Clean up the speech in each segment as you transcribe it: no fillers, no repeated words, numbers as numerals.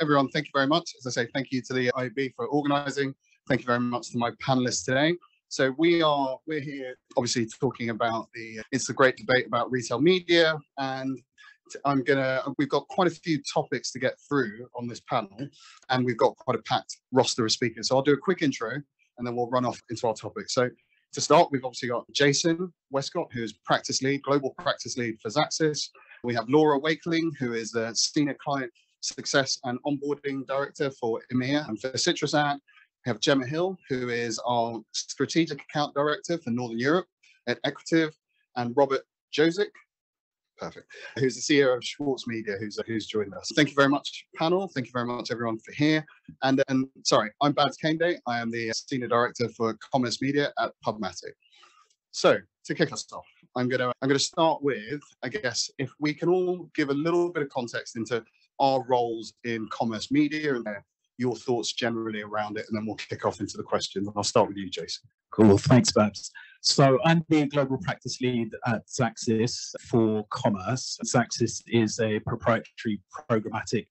everyone, thank you very much. As I say, thank you to the IAB for organising. Thank you very much to my panellists today. So we're here obviously talking about it's a great debate about retail media, and we've got quite a few topics to get through on this panel, and we've got quite a packed roster of speakers. So I'll do a quick intro and then we'll run off into our topics. So to start, we've obviously got Jason Westcott, who's global practice lead for Xaxis. We have Laura Wakeling, who is the senior client success and onboarding director for EMEA and for CitrusAd. We have Gemma Hill, who is our strategic account director for Northern Europe at Equitive, and Robert Josic, who's the CEO of Schwartz Media, who's joined us. Thank you very much, panel. Thank you very much, everyone, for here. And sorry, I'm Babs Kende. I am the senior director for commerce media at Pubmatic. So to kick us off, I'm going to start with, I guess, if we can all give a little bit of context into our roles in commerce media and your thoughts generally around it, and then we'll kick off into the questions. I'll start with you, Jason. Cool, thanks, Babs. So I'm the global practice lead at Xaxis for commerce. Xaxis is a proprietary programmatic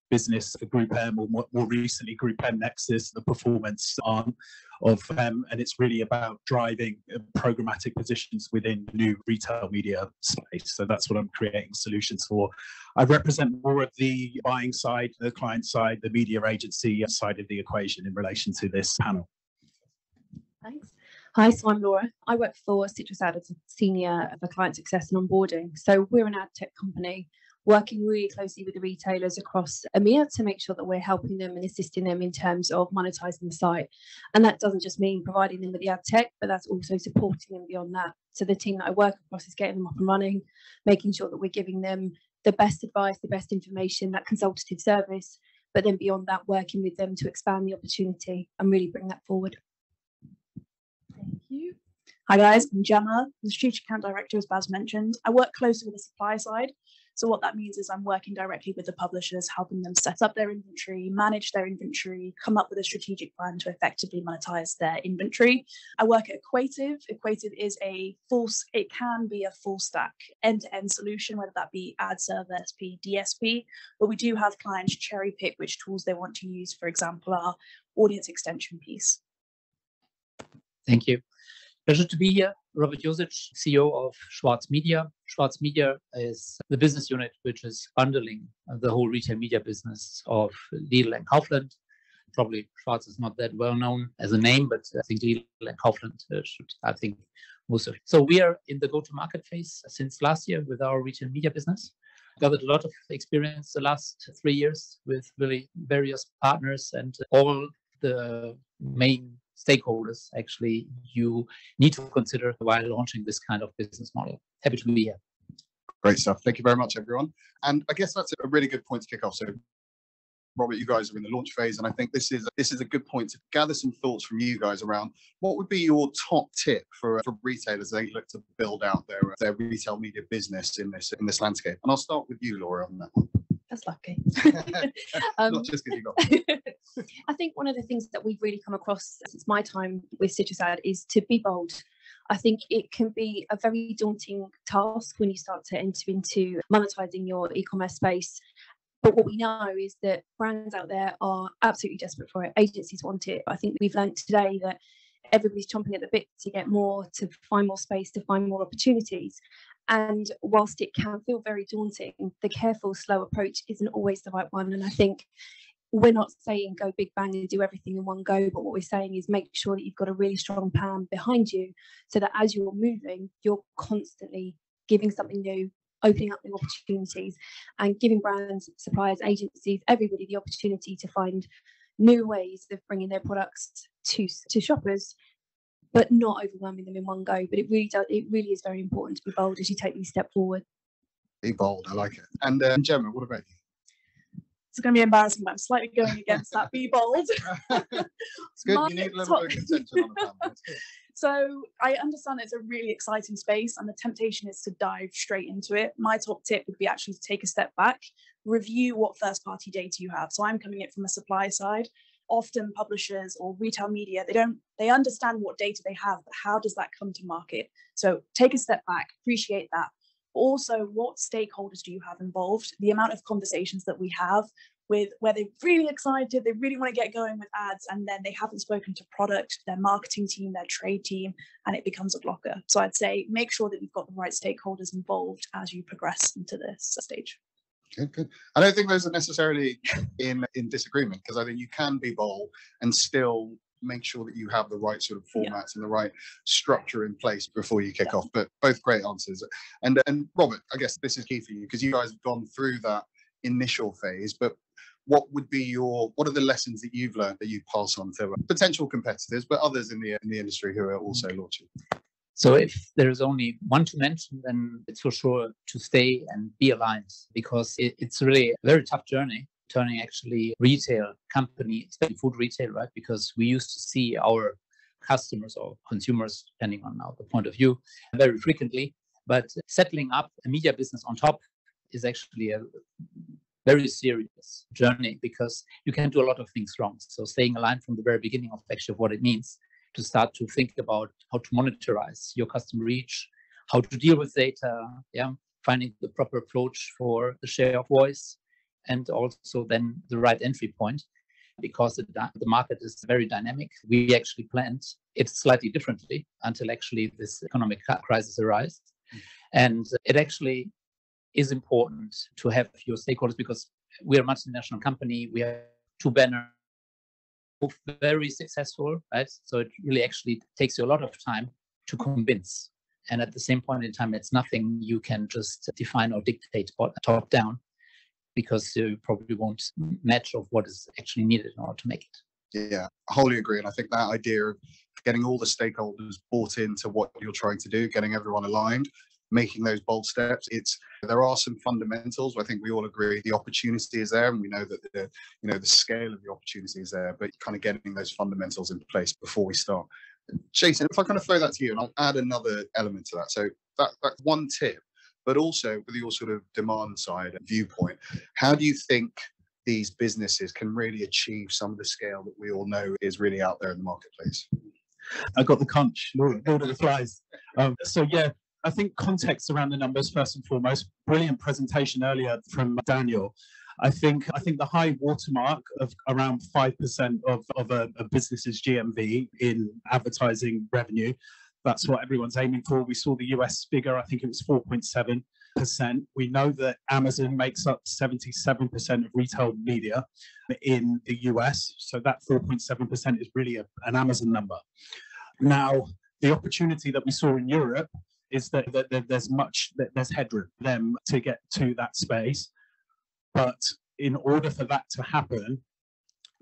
business for Group M, or more recently Group M Nexus, the performance arm of M, and it's really about driving programmatic positions within the new retail media space. So that's what I'm creating solutions for. I represent more of the buying side, the client side, the media agency side of the equation in relation to this panel. Thanks. Hi, so I'm Laura. I work for CitrusAd as a senior for client success and onboarding. So we're an ad tech company working really closely with the retailers across EMEA to make sure that we're helping them and assisting them in terms of monetizing the site. And that doesn't just mean providing them with the ad tech, but that's also supporting them beyond that. So the team that I work across is getting them up and running, making sure that we're giving them the best advice, the best information, that consultative service, but then beyond that, working with them to expand the opportunity and really bring that forward. Thank you. Hi guys, I'm Gemma, the strategic account director, as Baz mentioned. I work closely with the supply side. So what that means is I'm working directly with the publishers, helping them set up their inventory, manage their inventory, come up with a strategic plan to effectively monetize their inventory. I work at Equative. Equative is it can be a full stack end-to-end solution, whether that be ad server, SP, DSP, but we do have clients cherry pick which tools they want to use, for example, our audience extension piece. Thank you. Pleasure to be here. Robert Josic, CEO of Schwartz Media. Schwartz Media is the business unit which is bundling the whole retail media business of Lidl and Kaufland. Probably Schwartz is not that well known as a name, but I think Lidl and Kaufland most of it. So we are in the go-to-market phase since last year with our retail media business. Gathered a lot of experience the last 3 years with really various partners and all the main stakeholders actually you need to consider while launching this kind of business model. Happy to be here. Great stuff. Thank you very much, everyone. And I guess that's a really good point to kick off. So Robert, you guys are in the launch phase, and I think this is a good point to gather some thoughts from you guys around what would be your top tip for retailers as they look to build out their retail media business in this landscape. And I'll start with you, Laura, on that one. That's lucky. Not just because you got I think one of the things that we've really come across since my time with CitrusAd is to be bold. I think it can be a very daunting task when you start to enter into monetizing your e-commerce space. But what we know is that brands out there are absolutely desperate for it. Agencies want it. I think we've learned today that everybody's chomping at the bit to get more, to find more space, to find more opportunities. And whilst it can feel very daunting, the careful, slow approach isn't always the right one. And I think we're not saying go big bang and do everything in one go, but what we're saying is make sure that you've got a really strong plan behind you so that as you're moving, you're constantly giving something new, opening up new opportunities and giving brands, suppliers, agencies, everybody the opportunity to find new ways of bringing their products to shoppers, but not overwhelming them in one go. But it really is very important to be bold as you take these steps forward. Be bold, I like it. And Gemma, what about you? It's going to be embarrassing, but I'm slightly going against that. Be bold. It's good. You need a little bit of contention on the panel. So I understand it's a really exciting space and the temptation is to dive straight into it. My top tip would be actually to take a step back, review what first party data you have. So I'm coming at from a supply side. Often publishers or retail media, they understand what data they have, but how does that come to market? So take a step back, appreciate that. Also, what stakeholders do you have involved? The amount of conversations that we have with where they're really excited, they really want to get going with ads, and then they haven't spoken to product, their marketing team, their trade team, and it becomes a blocker. So I'd say make sure that you've got the right stakeholders involved as you progress into this stage. Good. I don't think those are necessarily in disagreement, because I think you can be bold and still make sure that you have the right sort of formats and the right structure in place before you kick off. But both great answers. And Robert, I guess this is key for you, because you guys have gone through that initial phase, but what are the lessons that you've learned that you pass on to potential competitors, but others in the industry who are also launching? So if there is only one to mention, then it's for sure to stay and be aligned, because it's really a very tough journey, turning actually retail company, especially food retail, right? Because we used to see our customers or consumers, depending on now the point of view, very frequently. But settling up a media business on top is actually a very serious journey, because you can do a lot of things wrong. So staying aligned from the very beginning of actually what it means to start to think about how to monetize your customer reach, how to deal with data, finding the proper approach for the share of voice, and also then the right entry point, because the market is very dynamic. We actually planned it slightly differently until actually this economic crisis arose. And it actually is important to have your stakeholders, because we're a multinational company. We have 2 banners, both very successful, right? So it really actually takes you a lot of time to convince. And at the same point in time, it's nothing you can just define or dictate top down, because you probably won't match of what is actually needed in order to make it. Yeah, I wholly agree. And I think that idea of getting all the stakeholders bought into what you're trying to do, getting everyone aligned, making those bold steps, there are some fundamentals. I think we all agree the opportunity is there, and we know that the scale of the opportunity is there, but kind of getting those fundamentals in place before we start. Jason, if I kind of throw that to you, and I'll add another element to that. So that's one tip, but also with your sort of demand side viewpoint, how do you think these businesses can really achieve some of the scale that we all know is really out there in the marketplace? I got the conch, Lord of the Flies. I think context around the numbers first and foremost. Brilliant presentation earlier from Daniel. I think the high watermark of around 5% of a business's GMV in advertising revenue, that's what everyone's aiming for. We saw the US figure, I think it was 4.7%. We know that Amazon makes up 77% of retail media in the US. So that 4.7% is really an Amazon number. Now, the opportunity that we saw in Europe is that there's headroom for them to get to that space. But in order for that to happen,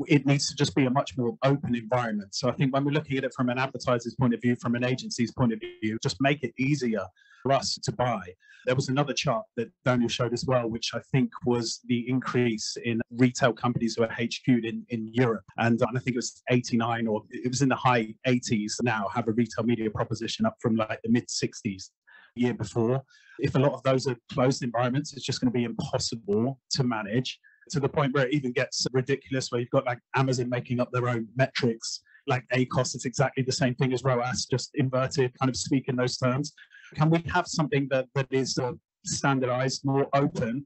it needs to just be a much more open environment. So I think when we're looking at it from an advertiser's point of view, from an agency's point of view, just make it easier for us to buy. There was another chart that Daniel showed as well, which I think was the increase in retail companies who are HQ'd in Europe. And I think it was 89, or it was in the high 80s now, have a retail media proposition, up from like the mid 60s the year before. If a lot of those are closed environments, it's just going to be impossible to manage, to the point where it even gets ridiculous, where you've got like Amazon making up their own metrics, like ACOS is exactly the same thing as ROAS, just inverted, kind of speak in those terms. Can we have something that is standardized, more open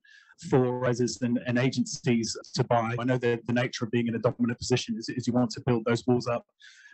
for residents and agencies to buy? I know the nature of being in a dominant position is you want to build those walls up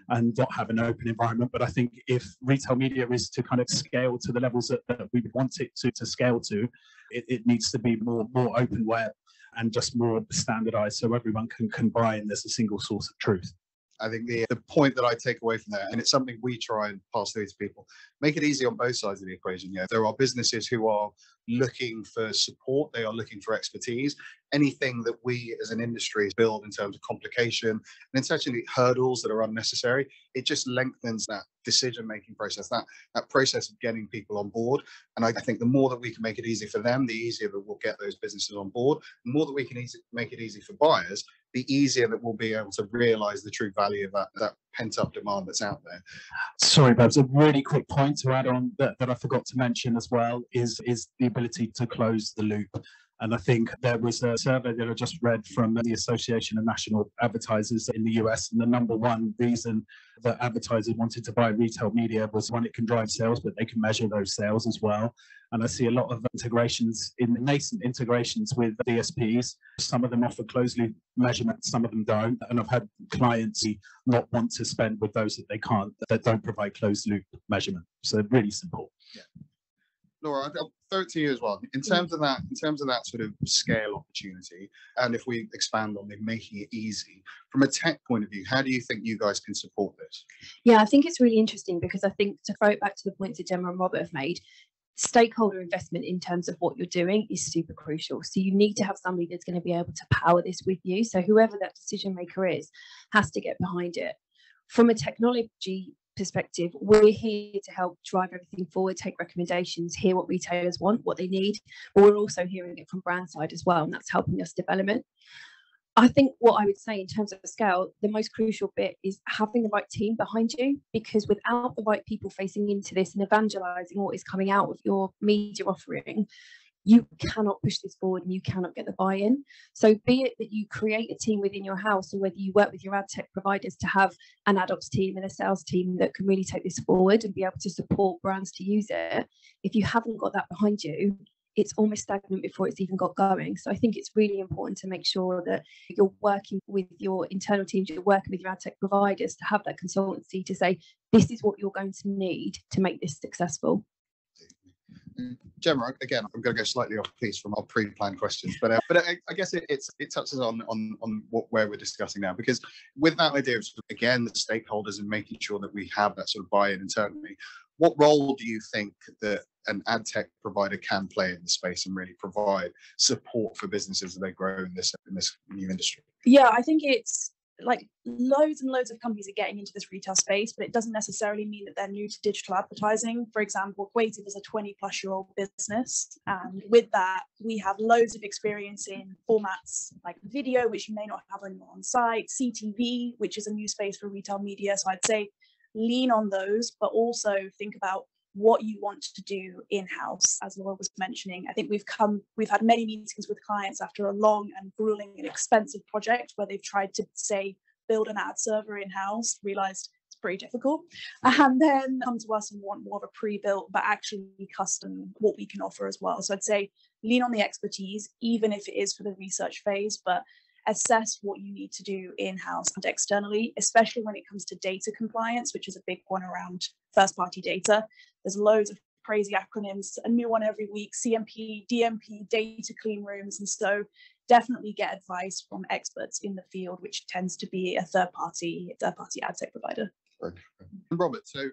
and not have an open environment. But I think if retail media is to kind of scale to the levels that we would want it to scale to, it needs to be more open web and just more standardized, so everyone can buy and there's a single source of truth. I think the point that I take away from that, and it's something we try and pass through to people, make it easy on both sides of the equation. Yeah, there are businesses who are looking for support, they are looking for expertise. Anything that we as an industry build in terms of complication and essentially hurdles that are unnecessary, it just lengthens that decision-making process, that process of getting people on board. And I think the more that we can make it easy for them, the easier that we'll get those businesses on board. The more that we can make it easy for buyers, the easier that we'll be able to realize the true value of that pent-up demand that's out there. Sorry, Babs, a really quick point to add on that I forgot to mention as well is the ability to close the loop. And I think there was a survey that I just read from the Association of National Advertisers in the US, and the number one reason that advertisers wanted to buy retail media was one, it can drive sales, but they can measure those sales as well. And I see a lot of integrations, in nascent integrations with DSPs. Some of them offer closed-loop measurements, some of them don't. And I've had clients not want to spend with those that don't provide closed-loop measurement. So really simple. Yeah. Laura, I'll throw it to you as well. In terms of that sort of scale opportunity, and if we expand on making it easy, from a tech point of view, how do you think you guys can support this? Yeah, I think it's really interesting because I think, to throw it back to the points that Gemma and Robert have made, stakeholder investment in terms of what you're doing is super crucial. So you need to have somebody that's going to be able to power this with you. So whoever that decision maker is has to get behind it. From a technology perspective, we're here to help drive everything forward, take recommendations, hear what retailers want, what they need, but we're also hearing it from brand side as well, and that's helping us develop it. I think what I would say in terms of scale, the most crucial bit is having the right team behind you, because without the right people facing into this and evangelizing what is coming out of your media offering, you cannot push this forward and you cannot get the buy-in. So be it that you create a team within your house, or whether you work with your ad tech providers to have an ad ops team and a sales team that can really take this forward and be able to support brands to use it, if you haven't got that behind you, it's almost stagnant before it's even got going. So I think it's really important to make sure that you're working with your internal teams, you're working with your ad tech providers to have that consultancy to say, this is what you're going to need to make this successful. Gemma, again, I'm going to go slightly off piece from our pre-planned questions, but I guess it touches on where we're discussing now, because with that idea of, again, the stakeholders and making sure that we have that sort of buy-in internally, what role do you think that an ad tech provider can play in the space and really provide support for businesses as they grow in this new industry? Yeah, I think it's like loads and loads of companies are getting into this retail space, but it doesn't necessarily mean that they're new to digital advertising. For example, Quative is a 20-plus-year-old business, and with that, we have loads of experience in formats like video, which you may not have on site, CTV, which is a new space for retail media. So I'd say lean on those, but also think about what you want to do in-house. As Laura was mentioning, I think we've had many meetings with clients after a long and grueling and expensive project where they've tried to, say, build an ad server in-house, realized it's pretty difficult, and then come to us and want more of a pre-built but actually custom what we can offer as well. So I'd say lean on the expertise, even if it is for the research phase, but assess what you need to do in-house and externally, especially when it comes to data compliance, which is a big one around first-party data. There's loads of crazy acronyms, a new one every week: CMP, DMP, data clean rooms. And so definitely get advice from experts in the field, which tends to be a third-party ad tech provider. Robert, so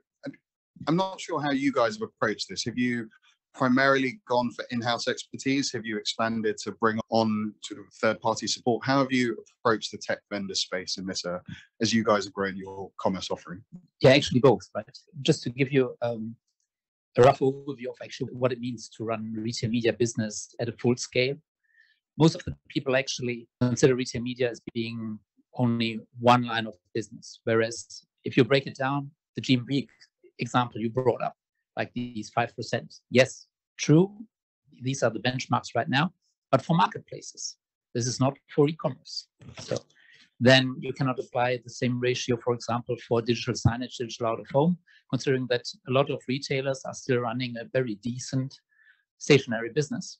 I'm not sure how you guys have approached this. Have you primarily gone for in-house expertise? Have you expanded to bring on sort of third-party support? How have you approached the tech vendor space in this as you guys have grown your commerce offering? Yeah, actually both, right? Just to give you a rough overview of actually what it means to run retail media business at a full scale. Most of the people actually consider retail media as being only one line of business, whereas if you break it down, the GMV example you brought up, like these 5%. Yes, true. These are the benchmarks right now. But for marketplaces, this is not for e-commerce. So then you cannot apply the same ratio, for example, for digital signage, digital out of home, considering that a lot of retailers are still running a very decent stationary business.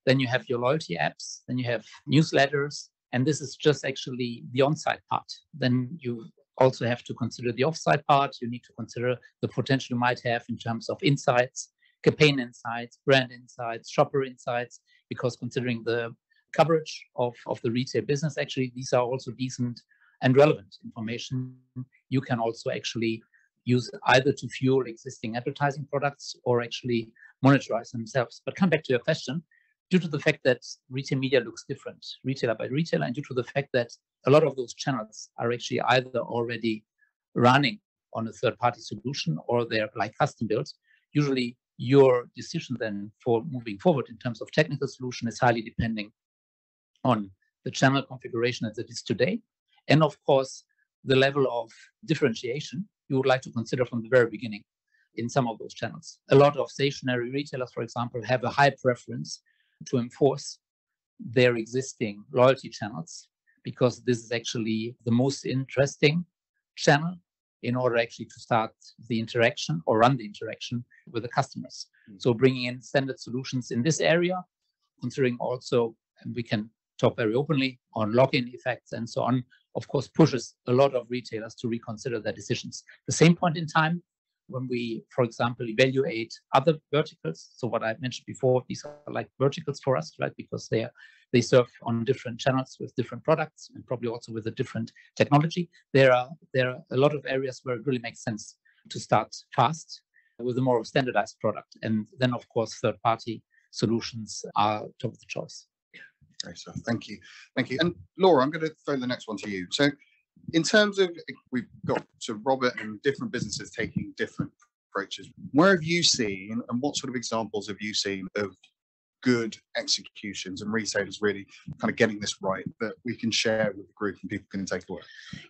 Then you have your loyalty apps, then you have newsletters, and this is just actually the on-site part. Then you also have to consider the off-site part. You need to consider the potential you might have in terms of insights, campaign insights, brand insights, shopper insights, because considering the coverage of the retail business, actually, these are also decent and relevant information you can also actually use either to fuel existing advertising products or actually monetize themselves. But come back to your question, due to the fact that retail media looks different, retailer by retailer, and due to the fact that a lot of those channels are actually either already running on a third-party solution or they're like custom built, usually your decision then for moving forward in terms of technical solution is highly depending on the channel configuration as it is today. And of course, the level of differentiation you would like to consider from the very beginning in some of those channels. A lot of stationary retailers, for example, have a high preference to enforce their existing loyalty channels, because this is actually the most interesting channel in order actually to start the interaction or run the interaction with the customers. So bringing in standard solutions in this area, considering also, and we can talk very openly on login effects and so on, of course, pushes a lot of retailers to reconsider their decisions. The same point in time, when we, for example, evaluate other verticals. So what I mentioned before, these are like verticals for us, right? Because they serve on different channels with different products and probably also with a different technology. There are a lot of areas where it really makes sense to start fast with a more standardized product. And then, of course, third-party solutions are top of the choice. Okay, so thank you. And Laura, I'm going to throw the next one to you. So in terms of, we've got Robert and different businesses taking different approaches. Where have you seen, and what sort of examples have you seen of good executions and retailers really kind of getting this right that we can share with the group and people can take away?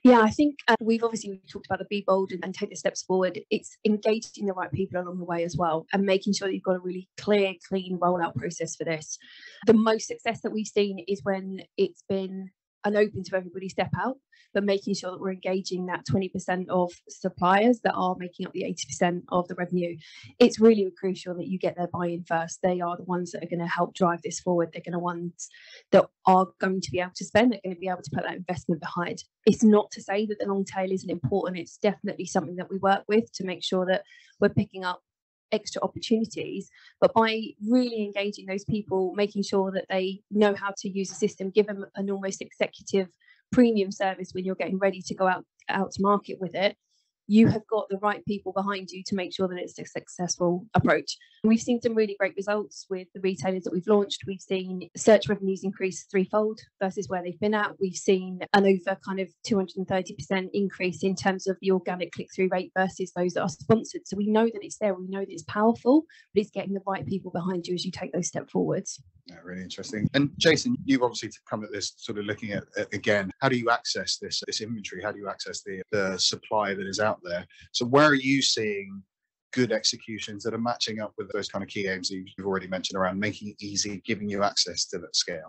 Yeah, I think we've obviously talked about the be bold and take the steps forward. It's engaging the right people along the way as well, and making sure that you've got a really clear, clean rollout process for this. The most success that we've seen is when it's been an open to everybody step out, but making sure that we're engaging that 20% of suppliers that are making up the 80% of the revenue. It's really crucial that you get their buy-in first. They are the ones that are going to help drive this forward. They're going to ones that are going to be able to spend. They're going to be able to put that investment behind. It's not to say that the long tail isn't important. It's definitely something that we work with to make sure that we're picking up extra opportunities, but by really engaging those people, making sure that they know how to use the system, give them an almost executive premium service when you're getting ready to go out to market with it, you have got the right people behind you to make sure that it's a successful approach. And we've seen some really great results with the retailers that we've launched. We've seen search revenues increase threefold versus where they've been at. We've seen an over kind of 230% increase in terms of the organic click-through rate versus those that are sponsored. So we know that it's there, we know that it's powerful, but it's getting the right people behind you as you take those steps forwards. Yeah, really interesting. And Jason, you've obviously come at this sort of looking at again, how do you access this inventory? How do you access the supply that is out there? So where are you seeing good executions that are matching up with those kind of key aims that you've already mentioned around making it easy, giving you access to that scale?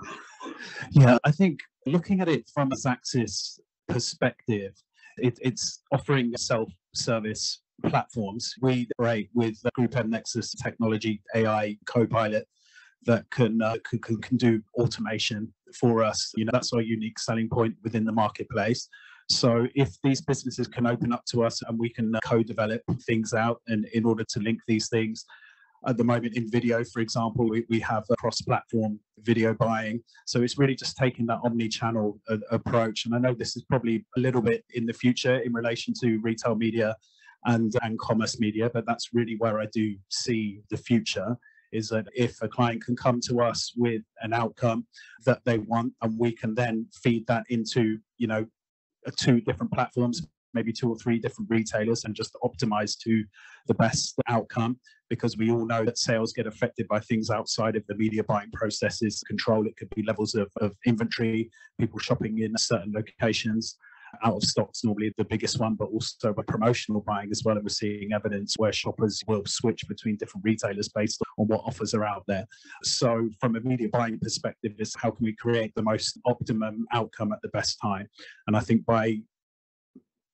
Yeah, I think looking at it from a Xaxis perspective, it's offering self-service platforms. We operate with Group M Nexus technology, AI Copilot, that can do automation for us. You know, that's our unique selling point within the marketplace. So if these businesses can open up to us and we can co-develop things out, and in order to link these things, at the moment in video, for example, we have a cross-platform video buying. So it's really just taking that omni-channel approach. And I know this is probably a little bit in the future in relation to retail media and commerce media, but that's really where I do see the future, is that if a client can come to us with an outcome that they want, and we can then feed that into, you know, 2 different platforms, maybe 2 or 3 different retailers, and just optimize to the best outcome, because we all know that sales get affected by things outside of the media buying processes control. It could be levels of inventory, people shopping in certain locations. Out of stocks normally the biggest one, but also by promotional buying as well. And we're seeing evidence where shoppers will switch between different retailers based on what offers are out there. So from a media buying perspective, is how can we create the most optimum outcome at the best time? And I think by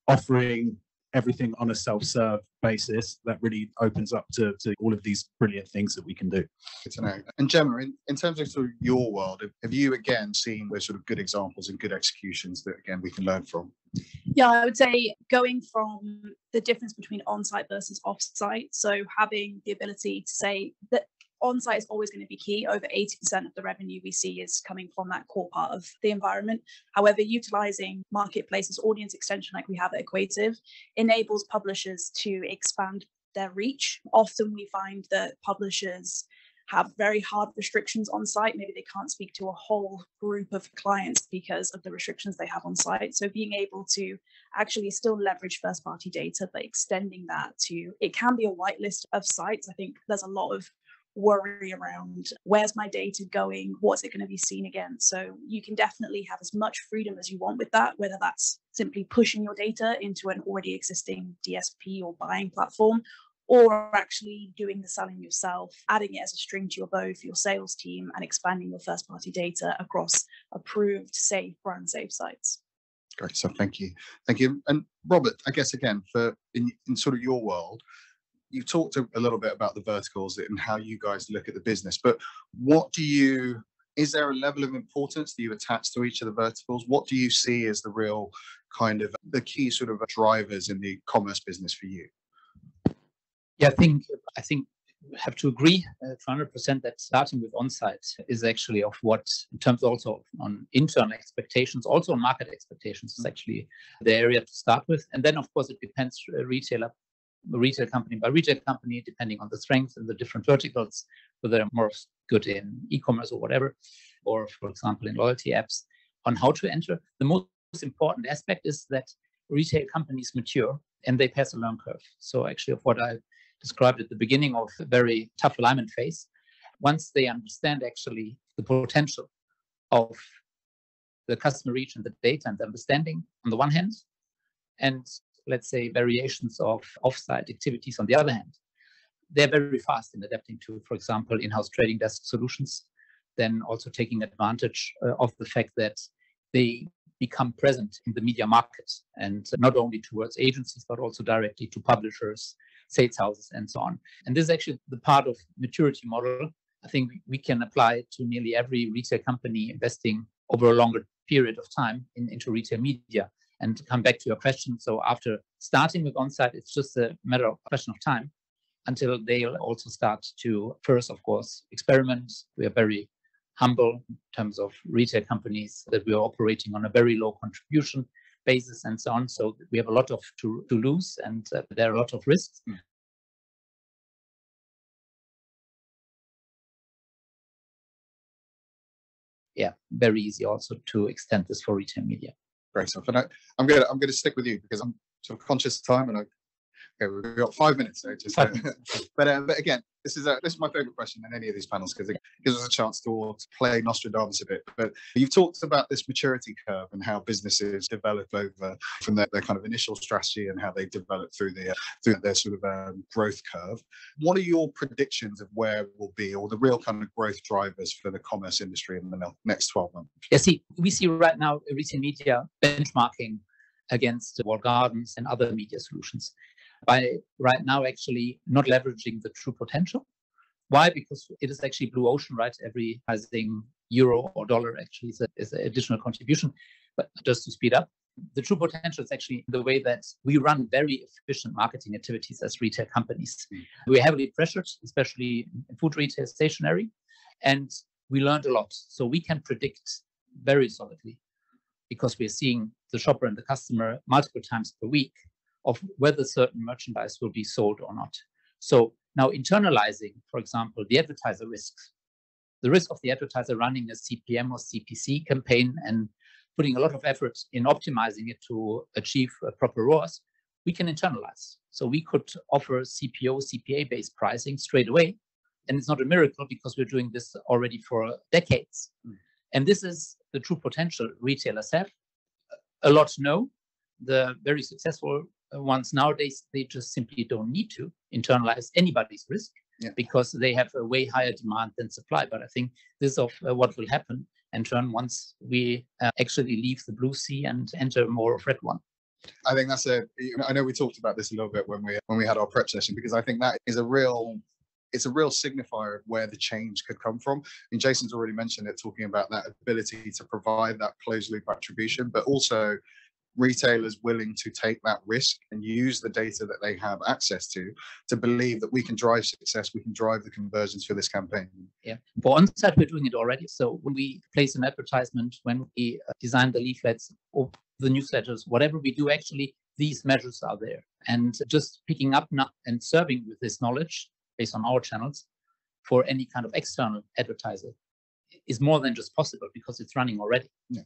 offering everything on a self-serve basis, that really opens up to all of these brilliant things that we can do. Good to know. And Gemma, in terms of sort of your world, have you again seen those sort of good examples and good executions that again we can learn from? Yeah, I would say going from the difference between on-site versus off-site, so having the ability to say that on-site is always going to be key. Over 80% of the revenue we see is coming from that core part of the environment. However, utilizing marketplaces, audience extension like we have at Equative, enables publishers to expand their reach. Often we find that publishers have very hard restrictions on site. Maybe they can't speak to a whole group of clients because of the restrictions they have on site. So being able to actually still leverage first-party data, but extending that to, it can be a whitelist of sites. I think there's a lot of worry around where's my data going, what's it going to be seen against. So you can definitely have as much freedom as you want with that, whether that's simply pushing your data into an already existing DSP or buying platform, or actually doing the selling yourself, adding it as a string to your bow for your sales team and expanding your first-party data across approved, safe, brand-safe sites. Great. So thank you. Thank you. And Robert, I guess again, in sort of your world, you talked a little bit about the verticals and how you guys look at the business, but is there a level of importance that you attach to each of the verticals? What do you see as the real kind of the key sort of drivers in the commerce business for you? Yeah, I think we have to agree 100% that starting with on-site is actually of what, in terms also on internal expectations, also on market expectations, is actually the area to start with. And then, of course, it depends retail company by retail company, depending on the strengths and the different verticals, whether they're more good in e-commerce or whatever, or for example, in loyalty apps, on how to enter. The most important aspect is that retail companies mature and they pass a learning curve. So actually of what I described at the beginning of a very tough alignment phase, once they understand actually the potential of the customer reach and the data and the understanding on the one hand, and let's say variations of offsite activities on the other hand, they're very fast in adapting to, for example, in-house trading desk solutions, then also taking advantage of the fact that they become present in the media market, and not only towards agencies, but also directly to publishers, sales houses, and so on. And this is actually the part of maturity model I think we can apply to nearly every retail company investing over a longer period of time into retail media. And to come back to your question, so after starting with on-site, it's just a matter of question of time until they'll also start to first, of course, experiment. We are very humble in terms of retail companies that we are operating on a very low contribution basis and so on. So we have a lot to lose, and there are a lot of risks. Yeah, very easy also to extend this for retail media. Great stuff. And I'm gonna stick with you because I'm sort of conscious of time, and we've got 5 minutes. So but again, this is my favorite question in any of these panels because it gives us a chance to play Nostradamus a bit. But you've talked about this maturity curve and how businesses develop over from their kind of initial strategy and how they develop through their sort of growth curve. What are your predictions of where we'll be, or the real kind of growth drivers for the commerce industry in the next 12 months? Yeah, we see right now retail media benchmarking against walled gardens and other media solutions by right now actually not leveraging the true potential. Why? Because it is actually blue ocean, right? Every euro or dollar actually is an additional contribution. But just to speed up, the true potential is actually the way that we run very efficient marketing activities as retail companies. We're heavily pressured, especially in food retail, stationery, and we learned a lot. So we can predict very solidly, because we're seeing the shopper and the customer multiple times per week, of whether certain merchandise will be sold or not. So now internalizing, for example, the advertiser risks, the risk of the advertiser running a CPM or CPC campaign and putting a lot of effort in optimizing it to achieve a proper ROAS, we can internalize. So we could offer CPO, CPA-based pricing straight away. And it's not a miracle because we're doing this already for decades. And this is the true potential retailers have. A lot know. The very successful ones nowadays, they just simply don't need to internalize anybody's risk because they have a way higher demand than supply. But I think this is what will happen in turn once we actually leave the blue sea and enter more of red one. I think that's I know we talked about this a little bit when we had our prep session, because I think that is a real signifier of where the change could come from. And Jason's already mentioned it, talking about that ability to provide that closed loop attribution, but also retailers willing to take that risk and use the data that they have access to believe that we can drive success, we can drive the conversions for this campaign. Yeah, for on-site, we're doing it already. So when we place an advertisement, when we design the leaflets or the newsletters, whatever we do, actually, these measures are there. And just picking up and serving with this knowledge based on our channels for any kind of external advertiser is more than just possible because it's running already. Yeah.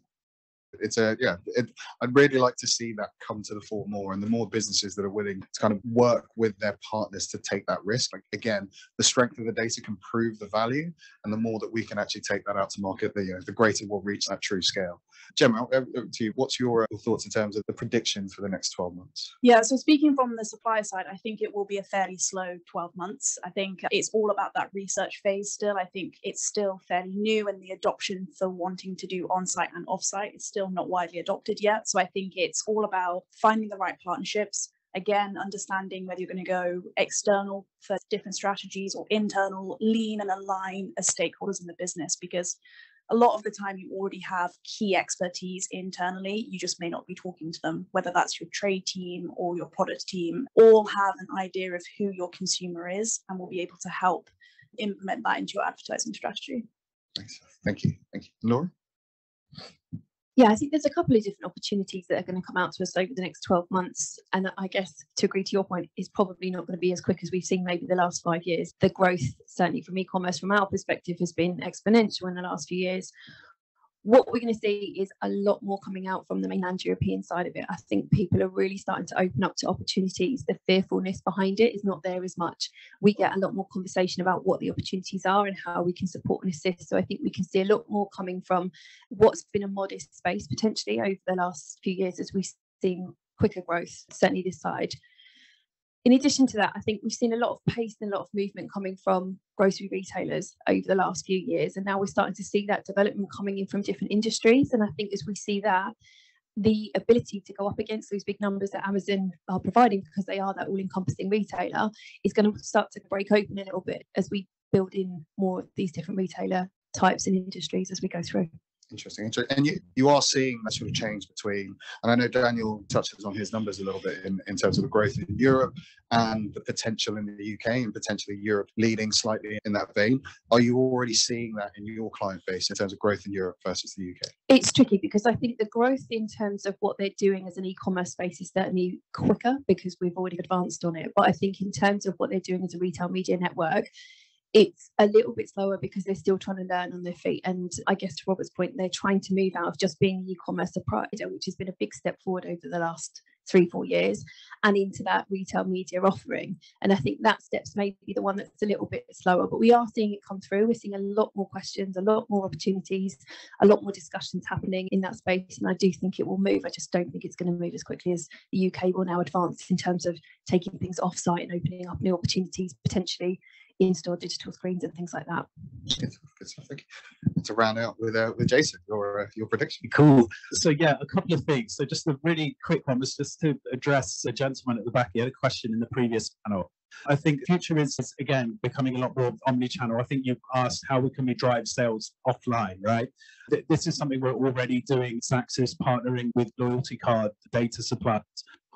I'd really like to see that come to the fore more, and the more businesses that are willing to kind of work with their partners to take that risk. Like, again, the strength of the data can prove the value, and the more that we can actually take that out to market, the greater we'll reach that true scale. Gemma, over to you. What's your thoughts in terms of the predictions for the next 12 months? Yeah, so speaking from the supply side, I think it will be a fairly slow 12 months. I think it's all about that research phase still. I think it's still fairly new, and the adoption for wanting to do on-site and off-site is still not widely adopted yet. So I think it's all about finding the right partnerships. Again, understanding whether you're going to go external for different strategies or internal, lean and align as stakeholders in the business, because a lot of the time you already have key expertise internally. You just may not be talking to them, whether that's your trade team or your product team, all have an idea of who your consumer is and will be able to help implement that into your advertising strategy. Thank you. Laura? Yeah, I think there's a couple of different opportunities that are going to come out to us over the next 12 months. And I guess, to agree to your point, is probably not going to be as quick as we've seen maybe the last 5 years. The growth, certainly from e-commerce, from our perspective, has been exponential in the last few years. What we're going to see is a lot more coming out from the mainland European side of it. I think people are really starting to open up to opportunities. The fearfulness behind it is not there as much. We get a lot more conversation about what the opportunities are and how we can support and assist. So I think we can see a lot more coming from what's been a modest space potentially over the last few years as we've seen quicker growth, certainly this side. In addition to that, I think we've seen a lot of pace and a lot of movement coming from grocery retailers over the last few years. And now we're starting to see that development coming in from different industries. And I think as we see that, the ability to go up against those big numbers that Amazon are providing, because they are that all-encompassing retailer, is going to start to break open a little bit as we build in more of these different retailer types and industries as we go through. Interesting. And you are seeing that sort of change between, and I know Daniel touches on his numbers a little bit in terms of the growth in Europe and the potential in the UK, and potentially Europe leading slightly in that vein. Are you already seeing that in your client base in terms of growth in Europe versus the UK? It's tricky because I think the growth in terms of what they're doing as an e-commerce space is certainly quicker because we've already advanced on it. But I think in terms of what they're doing as a retail media network, it's a little bit slower because they're still trying to learn on their feet. And I guess to Robert's point, they're trying to move out of just being an e-commerce provider, which has been a big step forward over the last 3-4 years, and into that retail media offering. And I think that step's maybe the one that's a little bit slower, but we are seeing it come through. We're seeing a lot more questions, a lot more opportunities, a lot more discussions happening in that space. And I do think it will move. I just don't think it's going to move as quickly as the UK will now advance in terms of taking things off-site and opening up new opportunities, potentially in-store digital screens and things like that. Good stuff. Thank you. To round out with Jason, your prediction. Cool. So yeah, a couple of things. So just a really quick one was just to address a gentleman at the back. He had a question in the previous panel. I think the future is again becoming a lot more omni-channel. I think you've asked how can we drive sales offline, right? This is something we're already doing. Xaxis partnering with loyalty card data suppliers,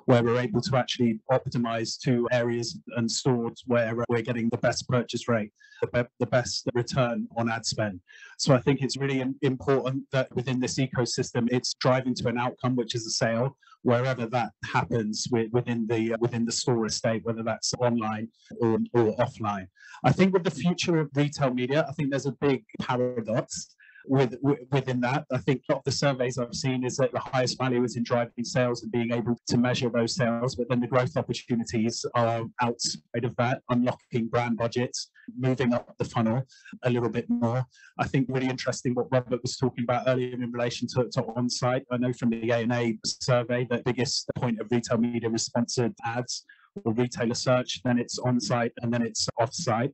where we're able to actually optimize to areas and stores where we're getting the best purchase rate, the best return on ad spend. So I think it's really important that within this ecosystem, it's driving to an outcome, which is a sale, wherever that happens within the store estate, whether that's online or offline. I think with the future of retail media, I think there's a big paradox within that. I think a lot of the surveys I've seen is that the highest value is in driving sales and being able to measure those sales, but then the growth opportunities are outside of that, unlocking brand budgets, moving up the funnel a little bit more. I think really interesting what Robert was talking about earlier in relation to on-site. I know from the ANA survey that the biggest point of retail media was sponsored ads or retailer search, then it's on-site and then it's off-site.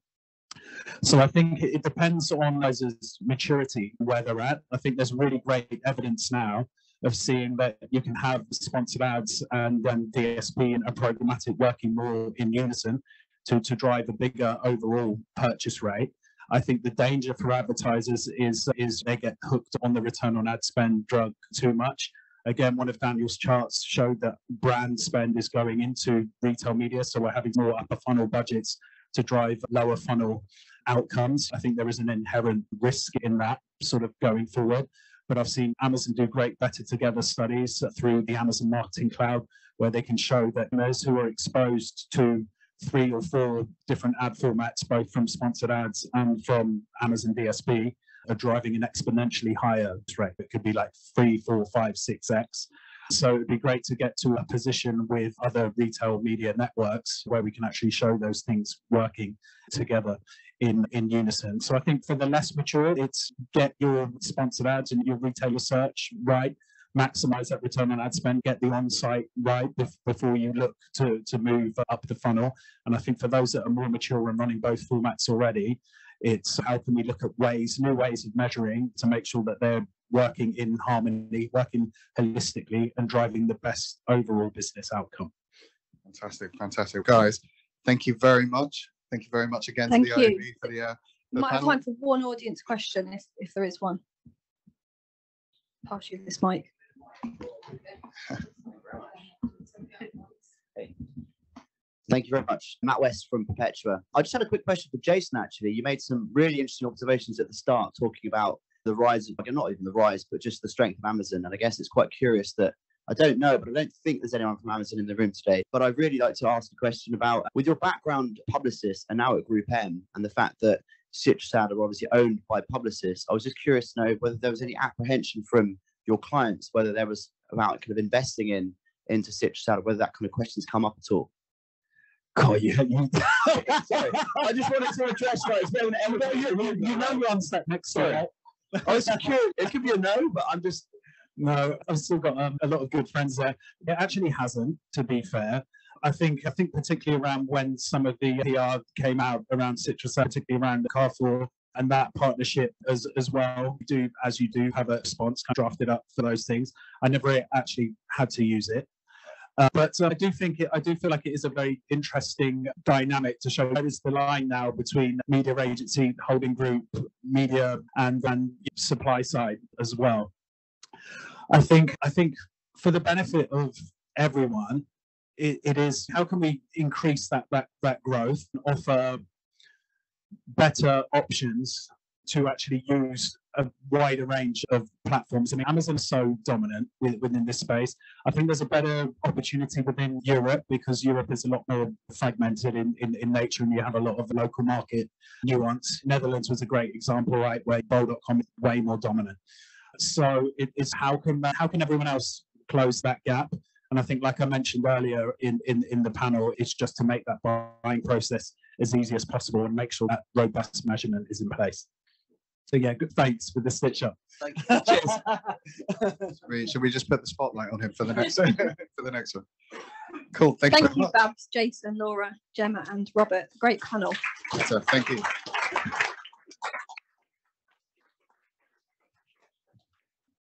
So I think it depends on those maturity, where they're at. I think there's really great evidence now of seeing that you can have sponsored ads and then DSP and programmatic working more in unison to drive a bigger overall purchase rate. I think the danger for advertisers is they get hooked on the return on ad spend drug too much. Again, one of Daniel's charts showed that brand spend is going into retail media, so we're having more upper funnel budgets to drive lower funnel outcomes. I think there is an inherent risk in that sort of going forward. But I've seen Amazon do great Better Together studies through the Amazon Marketing Cloud, where they can show that those who are exposed to 3 or 4 different ad formats, both from sponsored ads and from Amazon DSP, are driving an exponentially higher rate. It could be like 3, 4, 5, 6x. So it'd be great to get to a position with other retail media networks where we can actually show those things working together in unison. So I think for the less mature, it's get your sponsored ads and your retailer search right, maximize that return on ad spend, get the on-site right before you look to move up the funnel. And I think for those that are more mature and running both formats already, it's how can we look at new ways of measuring to make sure that they're working in harmony, working holistically, and driving the best overall business outcome. Fantastic, guys. Thank you very much. Thank you very much again to the IAB for the we might panel. have time for one audience question if there is one. Pass you this mic. Thank you very much. Matt West from Perpetua. I just had a quick question for Jason, actually. You made some really interesting observations at the start talking about the rise of, not even the rise, but just the strength of Amazon. And I guess it's quite curious that I don't know, but I don't think there's anyone from Amazon in the room today. But I'd really like to ask a question about, with your background publicist and now at Group M, and the fact that CitrusAd are obviously owned by publicists, I was just curious to know whether there was any apprehension from your clients, whether there was about kind of investing into CitrusAd, whether that kind of questions come up at all. God, you Sorry, I just wanted to address that. It's been an you know you're on step next time. I was curious. It could be a no, but I'm just... No, I've still got a lot of good friends there. It actually hasn't, to be fair. I think particularly around when some of the PR came out around CitrusAd, particularly around Carrefour and that partnership as well. You do have a response kind of drafted up for those things. I never actually had to use it. But I do feel like it is a very interesting dynamic to show where is the line now between media agency, holding group, media, and supply side as well. I think for the benefit of everyone, it is how can we increase that growth, offer better options to actually use a wider range of platforms. I mean, Amazon is so dominant within this space. I think there's a better opportunity within Europe because Europe is a lot more fragmented in nature and you have a lot of local market nuance. Netherlands was a great example, right, where bol.com is way more dominant. So it's how can everyone else close that gap? And I think, like I mentioned earlier in the panel, it's just to make that buying process as easy as possible and make sure that robust measurement is in place. So yeah, good, thanks for the stitch up. Thank you. Cheers. Should we just put the spotlight on him for the next one? Cool. Thank you very much. Babs, Jason, Laura, Gemma, and Robert. Great panel. So, thank you.